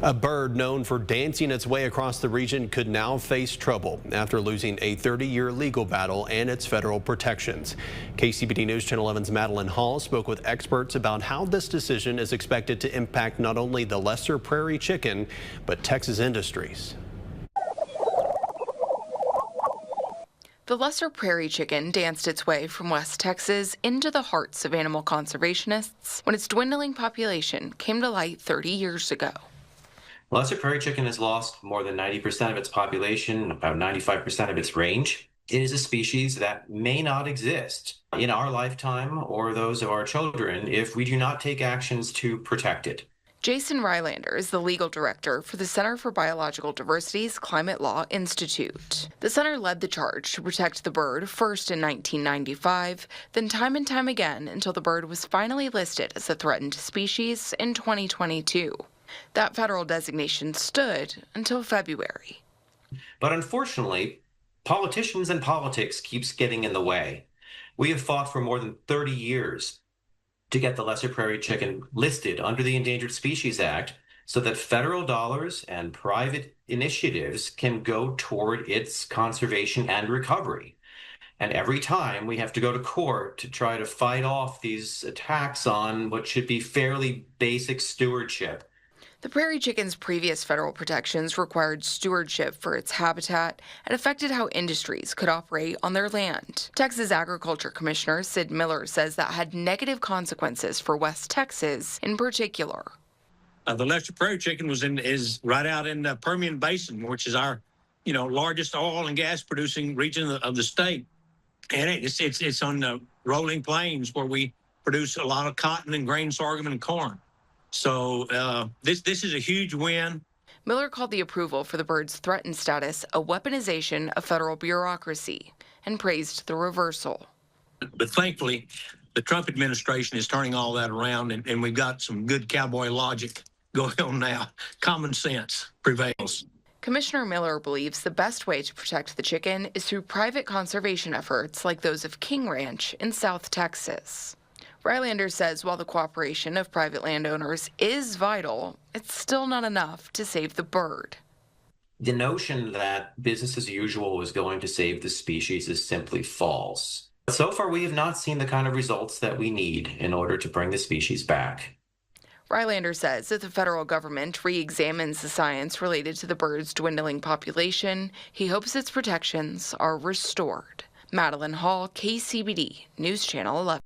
A bird known for dancing its way across the region could now face trouble after losing a 30-year legal battle and its federal protections. KCBD News Channel 11's Madeline Hall spoke with experts about how this decision is expected to impact not only the lesser prairie chicken, but Texas industries. The lesser prairie chicken danced its way from West Texas into the hearts of animal conservationists when its dwindling population came to light 30 years ago. Lesser prairie chicken has lost more than 90% of its population, about 95% of its range. It is a species that may not exist in our lifetime or those of our children if we do not take actions to protect it. Jason Rylander is the legal director for the Center for Biological Diversity's Climate Law Institute. The center led the charge to protect the bird first in 1995, then time and time again until the bird was finally listed as a threatened species in 2022. That federal designation stood until February. But unfortunately, politicians and politics keeps getting in the way. We have fought for more than 30 years to get the lesser prairie chicken listed under the Endangered Species Act so that federal dollars and private initiatives can go toward its conservation and recovery. And every time we have to go to court to try to fight off these attacks on what should be fairly basic stewardship. The prairie chicken's previous federal protections required stewardship for its habitat and affected how industries could operate on their land. Texas Agriculture Commissioner Sid Miller says that had negative consequences for West Texas in particular. The lesser prairie chicken is right out in the Permian Basin, which is our, largest oil and gas producing region of the state, and it's on the rolling plains where we produce a lot of cotton and grain, sorghum, and corn. So this is a huge win. Miller called the approval for the bird's threatened status a weaponization of federal bureaucracy and praised the reversal. But thankfully, the Trump administration is turning all that around, and we've got some good cowboy logic going on now. Common sense prevails. Commissioner Miller believes the best way to protect the chicken is through private conservation efforts like those of King Ranch in South Texas. Rylander says while the cooperation of private landowners is vital, it's still not enough to save the bird. The notion that business as usual is going to save the species is simply false. So far, we have not seen the kind of results that we need in order to bring the species back. Rylander says if the federal government re-examines the science related to the bird's dwindling population, he hopes its protections are restored. Madeline Hall, KCBD News Channel 11.